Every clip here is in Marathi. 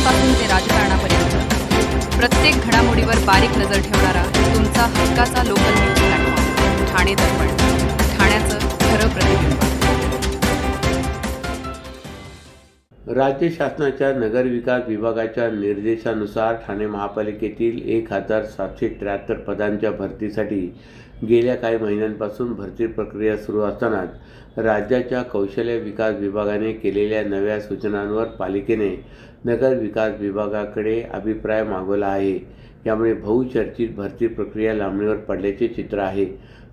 घडामोडींपासून ते राजकारणापर्यंत प्रत्येक घडामोडीवर बारीक नजर ठेवणारा तुमचा हक्काचा लोकल न्यूज प्लॅटफॉर्म ठाणे दर्पण, ठाण्याचं खरं प्रतिबिंब. राज्य शासनाच्या नगरविकास विभागाच्या निर्देशानुसार ठाणे महापालिकेतील 1773 पदांच्या भरतीसाठी गेल्या काही महिन्यांपासून भरती प्रक्रिया सुरू असतानाच राज्याच्या कौशल्य विकास विभागाने केलेल्या नव्या सूचनांवर पालिकेने नगर विकास विभागाकडे अभिप्राय मागवला आहे. यामुळे बहुचर्चित भरती प्रक्रिया लांबणीवर पडल्याचे चित्र आहे.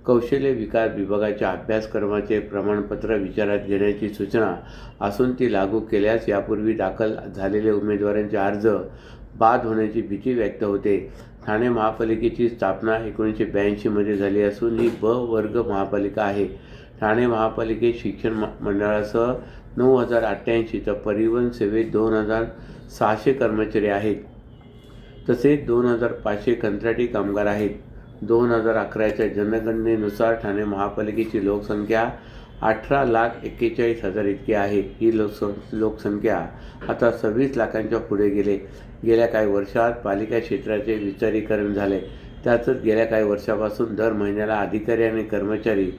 कौशल्य विकास विभागाच्या अभ्यासक्रमाचे प्रमाणपत्र विचारात घेण्याची सूचना असून ती लागू केल्यास यापूर्वी दाखल झालेले उमेदवारांचे अर्ज बाद होण्याची भीती व्यक्त होते. ठाणे महापालिकेची स्थापना 1982 मध्ये झाली असून ही ब वर्ग महापालिका आहे. ठाणे महापालिकेत शिक्षण मंडळासह 9088 तर परिवहन सेवेत 2600 कर्मचारी आहेत. तसेच 2500 कंत्राटी कामगार आहेत. 2011च्या जनगणनेनुसार ठाणे महापालिकेची लोकसंख्या 18,41,000 इतकी आहे. ही लोकसंख्या आता 26 लाखांच्या पुढे गेल्या काही वर्षात पालिका क्षेत्राचे विस्तारीकरण झाले. त्यातच गेल्या काही वर्षापासून दर महिन्याला अधिकारी आणि कर्मचारी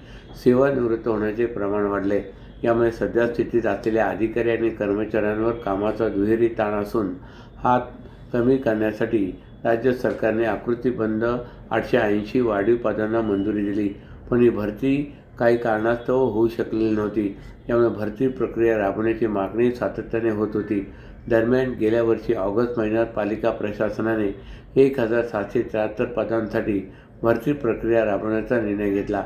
सेवानिवृत्त होण्याचे प्रमाण वाढले. यामुळे सध्या स्थितीत असलेल्या अधिकारी आणि कर्मचाऱ्यांवर कामाचा दुहेरी ताण असून हा कमी करण्यासाठी राज्य सरकारने आकृतीबंध 880 वाढीव पदांना मंजुरी दिली. पण ही भरती काही कारणास्तव होऊ शकलेली नव्हती. यामुळे भरती प्रक्रिया राबवण्याची मागणी सातत्याने होत होती. दरम्यान गेल्या वर्षी ऑगस्ट महिन्यात पालिका प्रशासनाने 1773 पदांसाठी भरती प्रक्रिया राबवण्याचा निर्णय घेतला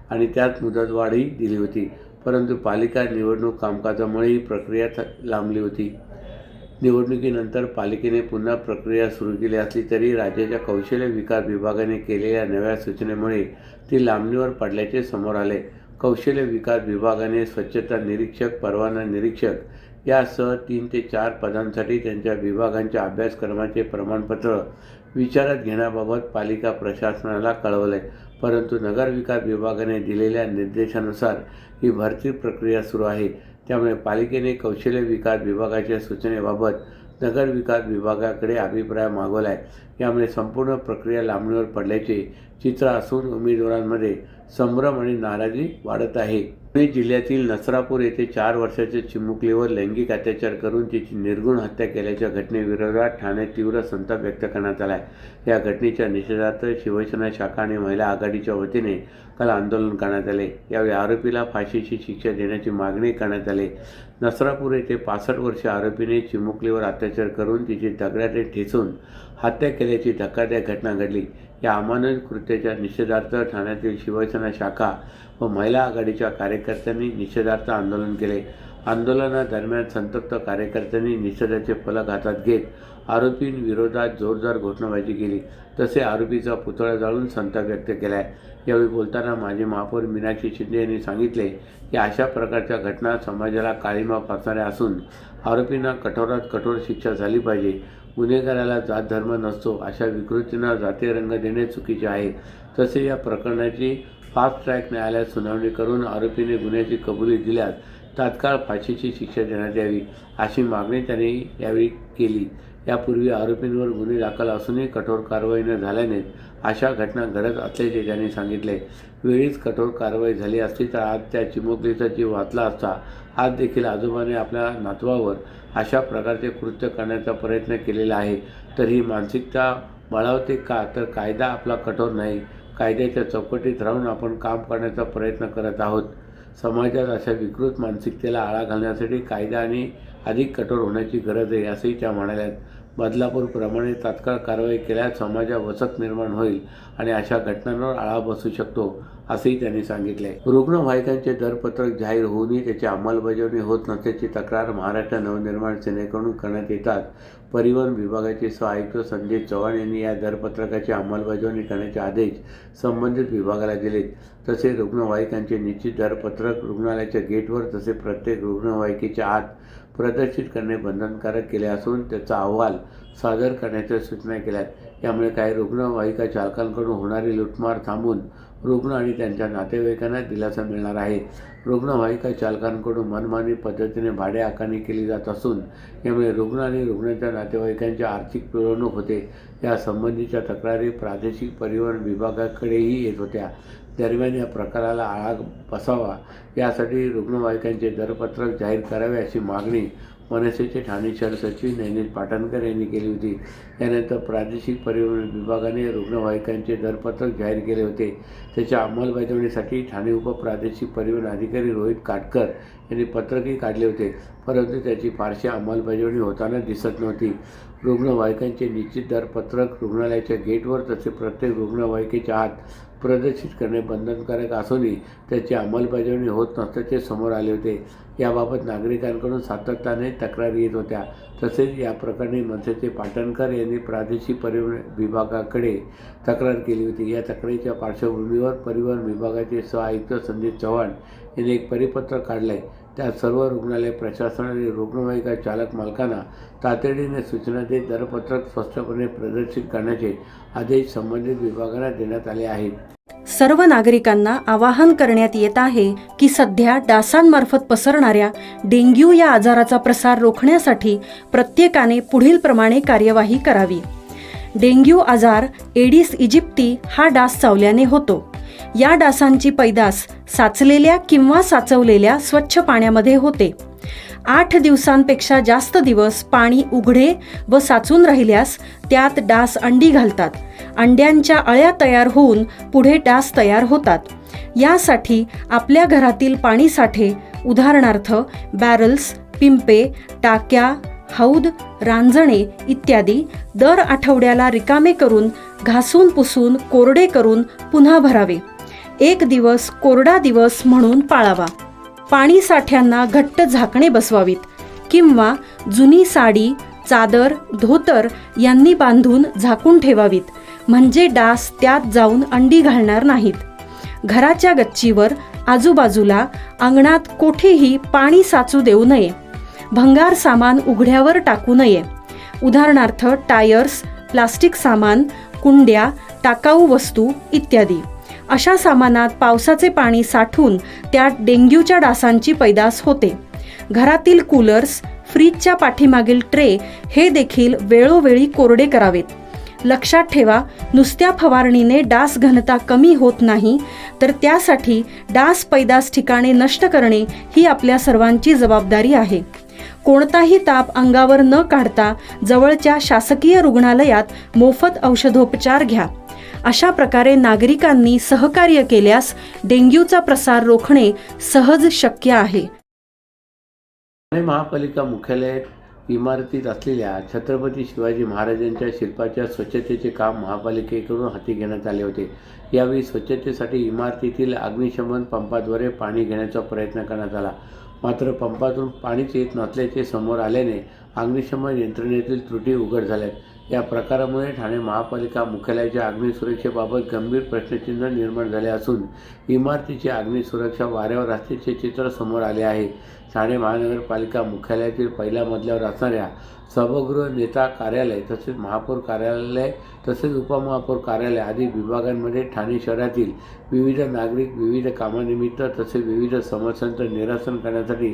आणि त्यात मुदतवाढही दिली होती. परंतु पालिका निवडणूक कामकाजामुळे ही प्रक्रिया लांबली होती. निवडणुकीनंतर पालिकेने पुन्हा प्रक्रिया सुरू केली असली तरी राज्याच्या कौशल्य विकास विभागाने केलेल्या नव्या सूचनेमुळे ती लांबणीवर पडल्याचे समोर आले. कौशल्य विकास विभागाने स्वच्छता निरीक्षक, परवाना निरीक्षक यासह 3 ते 4 पदांसाठी त्यांच्या विभागांच्या अभ्यासक्रमाचे प्रमाणपत्र विचारात घेण्याबाबत पालिका प्रशासनाला कळवले. परंतु नगरविकास विभागाने दिलेल्या निर्देशानुसार ही भरती प्रक्रिया सुरू आहे. त्यामुळे पालिकेने कौशल्य विकास विभागाच्या सूचनेबाबत नगर विकास विभागाकडे अभिप्राय मागवला आहे. यामुळे संपूर्ण प्रक्रिया लांबणीवर पडल्याचे चित्र असून उमेदवारांमध्ये संभ्रम आणि नाराजी वाढत आहे. पुणे जिल्ह्यातील नसरापूर येथे 4 वर्षाच्या चिमुकलीवर लैंगिक अत्याचार करून तिची निर्घृण हत्या केल्याच्या घटनेविरोधात ठाण्यात तीव्र संताप व्यक्त करण्यात आला आहे. या घटनेच्या निषेधार्थ शिवसेना शाखा आणि महिला आघाडीच्या वतीने काल आंदोलन करण्यात आले. यावेळी आरोपीला फाशीची शिक्षा देण्याची मागणी करण्यात आली. नसरापूर येथे 65 वर्षीय आरोपीने चिमुकलीवर अत्याचार करून तिची दगडाने ठेचून हत्या केल्याची धक्कादायक घटना घडली. या अमानुष कृत्याच्या निषेधार्थ ठाण्यातील शिवसेना शाखा व महिला आघाडीच्या कार्यकर्त्यांनी निषेधार्थ आंदोलन केले. आंदोलनादरम्यान संतप्त कार्यकर्त्यांनी निषेधाचे फलक हातात घेत आरोपींविरोधात जोरदार घोषणाबाजी केली. तसे आरोपीचा पुतळा जाळून संताप व्यक्त केला आहे. यावेळी बोलताना माजी महापौर मीनाक्षी शिंदे यांनी सांगितले की अशा प्रकारच्या घटना समाजाला काळिमा फासणाऱ्या असून आरोपींना कठोरात कठोर शिक्षा झाली पाहिजे. गुन्हेगाराला जात धर्म नसतो अशा विकृतींना जातीय रंग देणे चुकीचे आहे. तसे या प्रकरणाची फास्ट ट्रॅक न्यायालयात सुनावणी करून आरोपीने गुन्ह्याची कबुली दिल्यास तात्काळ फाशीची शिक्षा देण्यात यावी अशी मागणी त्यांनी यावेळी केली. यापूर्वी आरोपींवर गुन्हे दाखल असूनही कठोर कारवाई न झाल्याने अशा घटना घडत असल्याचे त्यांनी सांगितले. वेळीच कठोर कारवाई झाली असती तर आज त्या चिमुकलीचा जीव वाचला असता. आज देखील आजोबाने आपल्या नातवावर अशा प्रकारचे कृत्य करण्याचा प्रयत्न केलेला आहे. तर ही मानसिकता बळावते का? तर कायदा आपला कठोर नाही. कायद्याच्या चौकटीत राहून आपण काम करण्याचा प्रयत्न करत आहोत. समाजात अशा विकृत मानसिकतेला आळा घालण्यासाठी कायदा आणि अधिक कठोर होण्याची गरज आहे असंही त्या म्हणाल्या. बदलापूरप्रमाणे तात्काळ कारवाई केल्यास समाजात वचक निर्माण होईल आणि अशा घटनांवर आळा बसू शकतो असंही त्यांनी सांगितले. रुग्णवाहिकांचे दरपत्रक जाहीर होऊनही त्याची अंमलबजावणी होत नसल्याची तक्रार महाराष्ट्र नवनिर्माण सेनेकडून करण्यात येतात. परिवहन विभागाचे सहआयुक्त संजय चव्हाण यांनी या दरपत्रकाची अंमलबजावणी करण्याचे आदेश संबंधित विभागाला दिलेत. तसे रुग्णवाहिकांचे निश्चित दरपत्रक रुग्णालयाच्या गेटवर तसे प्रत्येक रुग्णवाहिकेच्या आत प्रदर्शित करणे बंधनकारक केले असून त्याचा अहवाल सादर करण्याच्या सूचना केल्यात. यामुळे काही रुग्णवाहिका चालकांकडून होणारी लूटमार थांबून रुग्ण आणि त्यांच्या नातेवाईकांना दिलासा मिळणार आहे. रुग्णवाहिका चालकांकडून मनमानी पद्धतीने भाडे आकारणी केली जात असून यामुळे रुग्ण आणि रुग्णाच्या नातेवाईकांची आर्थिक पिळवणूक होते. या संबंधीच्या तक्रारी प्रादेशिक परिवहन विभागाकडेही येत होत्या. दरम्यान या प्रकाराला आळा बसावा यासाठी रुग्णवाहिकांचे दरपत्रक जाहीर करावे अशी मागणी मनसेचे ठाणे शहर सचिव नैनिश पाटणकर यांनी केली होती. यानंतर प्रादेशिक परिवहन विभागाने रुग्णवाहिकांचे दरपत्रक जाहीर केले होते. त्याच्या अंमलबजावणीसाठी ठाणे उपप्रादेशिक परिवहन अधिकारी रोहित काटकर यांनी पत्रकही काढले होते, परंतु त्याची फारशी अंमलबजावणी होताना दिसत नव्हती. रुग्णवाहिकांचे निश्चित दरपत्रक रुग्णालयाच्या गेटवर तसेच प्रत्येक रुग्णवाहिकेच्या आत प्रदर्शित करणे बंधनकारक असूनही त्याची अंमलबजावणी होत नसल्याचे समोर आले होते. याबाबत नागरिकांकडून सातत्याने तक्रारी येत होत्या. तसेच या प्रकरणी मनसेचे पाटणकर यांनी प्रादेशिक परिवहन विभागाकडे तक्रार केली होती. या तक्रारीच्या पार्श्वभूमीवर परिवहन विभागाचे सहआयुक्त संदीप चव्हाण यांनी एक परिपत्रक काढले. त्यात सर्व रुग्णालय प्रशासन आणि रुग्णवाहिका चालक मालकांना तातडीने सूचना देत दरपत्रक स्पष्टपणे प्रदर्शित करण्याचे आदेश संबंधित विभागांना देण्यात आले आहेत. सर्व नागरिकांना आवाहन करण्यात येत आहे की सध्या डासांमार्फत पसरणाऱ्या डेंग्यू या आजाराचा प्रसार रोखण्यासाठी प्रत्येकाने पुढीलप्रमाणे कार्यवाही करावी. डेंग्यू आजार एडिस इजिप्ती हा डास चावल्याने होतो. या डासांची पैदास साचलेल्या किंवा साचवलेल्या स्वच्छ पाण्यामध्ये होते. 8 दिवसांपेक्षा जास्त दिवस पाणी उघडे व साचून राहिल्यास त्यात डास अंडी घालतात. अंड्यांच्या अळ्या तयार होऊन पुढे डास तयार होतात. यासाठी आपल्या घरातील पाणीसाठे उदाहरणार्थ बॅरल्स, पिंपे, टाक्या, हौद, रांजणे इत्यादी दर आठवड्याला रिकामे करून घासून पुसून कोरडे करून पुन्हा भरावे. 1 दिवस कोरडा दिवस म्हणून पाळावा. पाणी साठ्यांना घट्ट झाकणे बसवावीत किंवा जुनी साडी, चादर, धोतर यांनी बांधून झाकून ठेवावीत, म्हणजे डास त्यात जाऊन अंडी घालणार नाहीत. घराच्या गच्चीवर, आजूबाजूला, अंगणात कोठेही पाणी साचू देऊ नये. भंगार सामान उघड्यावर टाकू नये. उदाहरणार्थ टायर्स, प्लास्टिक सामान, कुंड्या, टाकाऊ वस्तू इत्यादी. अशा सामानात पावसाचे पाणी साठून त्यात डेंग्यूच्या डासांची पैदास होते. घरातील कूलर्स, फ्रीजच्या पाठीमागील ट्रे हे देखील वेळोवेळी कोरडे करावेत. लक्षात ठेवा, नुसत्या फवारणीने डास घनता कमी होत नाही, तर त्यासाठी डास पैदास ठिकाणे नष्ट करणे ही आपल्या सर्वांची जबाबदारी आहे. कोणताही ताप अंगावर न काढता जवळच्या शासकीय रुग्णालयात मोफत औषधोपचार घ्या. अशा प्रकारे नागरिकांनी सहकार्य केल्यास डेंग्यूचा प्रसार रोखणे सहज शक्य आहे. ठाणे महापालिका मुख्यालयात इमारतीत असलेल्या छत्रपती शिवाजी महाराजांच्या शिल्पाच्या स्वच्छतेचे काम महापालिकेकडून हाती घेण्यात आले होते. यावेळी स्वच्छतेसाठी इमारतीतील अग्निशमन पंपाद्वारे पाणी घेण्याचा प्रयत्न करण्यात आला. मात्र पंपातून पाणीच येत नसल्याचे समोर आल्याने अग्निशमन यंत्रणेतील त्रुटी उघड झाल्यात. या प्रकारामुळे ठाणे महापालिका मुख्यालयाच्या अग्निसुरक्षेबाबत गंभीर प्रश्नचिन्ह निर्माण झाले असून इमारतीची अग्निसुरक्षा वाऱ्यावर असल्याचे चित्र समोर आले आहे. ठाणे महानगरपालिका मुख्यालयातील पहिल्या मजल्यावर असणाऱ्या सभागृह, नेता कार्यालय तसेच महापौर कार्यालय तसेच उपमहापौर कार्यालय आदी विभागांमध्ये ठाणे शहरातील विविध नागरिक विविध कामानिमित्त तसेच विविध समस्यांचं निरसन करण्यासाठी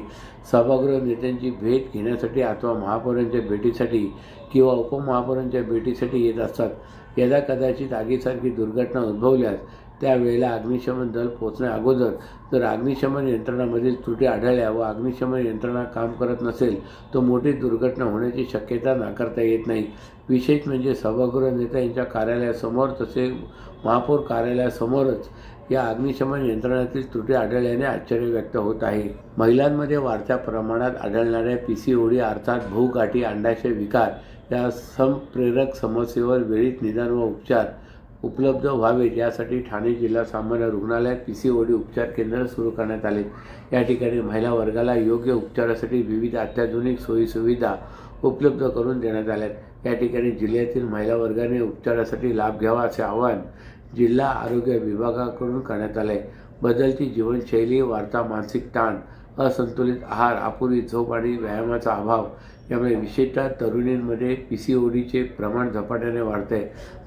सभागृह नेत्यांची भेट घेण्यासाठी अथवा महापौरांच्या भेटीसाठी किंवा उपमहापौरांच्या भेटीसाठी येत असतात. यदा कदाचित आगीसारखी दुर्घटना उद्भवल्यास त्यावेळेला अग्निशमन दल पोहोचण्या अगोदर जर अग्निशमन यंत्रणामधील त्रुटी आढळल्या व अग्निशमन यंत्रणा काम करत नसेल तर मोठी दुर्घटना होण्याची शक्यता नाकारता येत नाही. विशेष म्हणजे सभागृह नेता यांच्या कार्यालयासमोर तसेच महापौर कार्यालयासमोरच या अग्निशमन यंत्रणातील त्रुटी आढळल्याने आश्चर्य व्यक्त होत आहे. महिलांमध्ये वाढत्या प्रमाणात आढळणाऱ्या PCOD अर्थात भूगाठी अंडाशय विकार या संप्रेरक समस्येवर वेळीच निदान व उपचार उपलब्ध व्हावेत यासाठी ठाणे जिल्हा सामान्य रुग्णालयात PCOD उपचार केंद्र सुरू करण्यात आले. या ठिकाणी महिला वर्गाला योग्य उपचारासाठी विविध अत्याधुनिक सोयीसुविधा उपलब्ध करून देण्यात आल्यात. या ठिकाणी जिल्ह्यातील महिला वर्गाने उपचारासाठी लाभ घ्यावा असे आवाहन जिल्हा आरोग्य विभागाकडून करण्यात आले. बदलती जीवनशैली, वाढता मानसिक ताण, असंतुलित आहार, अपुरी झोप आणि व्यायामाचा अभाव यामुळे विशेषतः तरुणींमध्ये PCODचे प्रमाण झपाट्याने वाढते.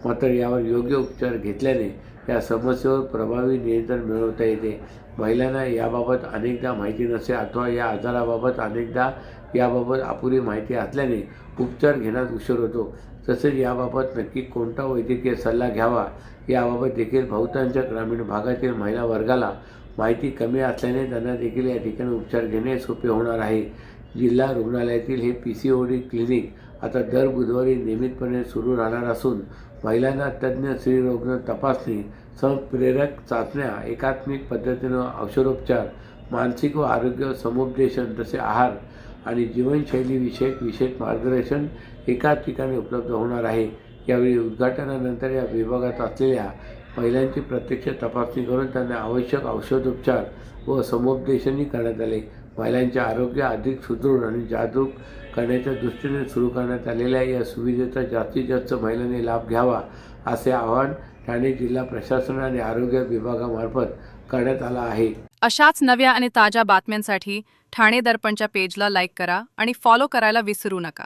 मात्र यावर योग्य उपचार घेतल्याने या समस्येवर प्रभावी नियंत्रण मिळवता येते. महिलांना याबाबत अनेकदा माहिती नसते अथवा या आजाराबाबत अनेकदा याबाबत अपुरी माहिती असल्याने उपचार घेण्यास उशीर होतो. तसेच याबाबत नक्की कोणता वैद्यकीय सल्ला घ्यावा याबाबत देखील बहुतांश ग्रामीण भागातील महिला वर्गाला माहिती कमी असल्याने त्यांना देखील या ठिकाणी उपचार घेणे सोपे होणार आहे. जिल्हा रुग्णालयातील हे PCOD क्लिनिक आता दर बुधवारी नियमितपणे सुरू राहणार असून महिलांना तज्ज्ञ स्त्रीरोग तपासणी, संप्रेरक चाचण्या, एकात्मिक पद्धतीनं औषधोपचार, मानसिक व आरोग्य समुपदेशन तसे आहार आणि जीवनशैलीविषयक विशेष मार्गदर्शन एकाच ठिकाणी उपलब्ध होणार आहे. यावेळी उद्घाटनानंतर या विभागात असलेल्या महिलांची प्रत्यक्ष तपासणी करून त्यांना आवश्यक औषधोपचार व समुपदेशनही करण्यात आले. महिलांचे आरोग्य अधिक सुदृढ आणि जागरूक करण्याच्या दृष्टीने सुरू करण्यात आलेल्या या सुविधेचा जास्तीत जास्त महिलांनी लाभ घ्यावा असे आवाहन ठाणे जिल्हा प्रशासन आणि आरोग्य विभागामार्फत करण्यात आलं आहे. अशाच नव्या आणि ताज्या बातम्यांसाठी ठाणे दर्पणच्या पेजला लाईक करा आणि फॉलो करायला विसरू नका.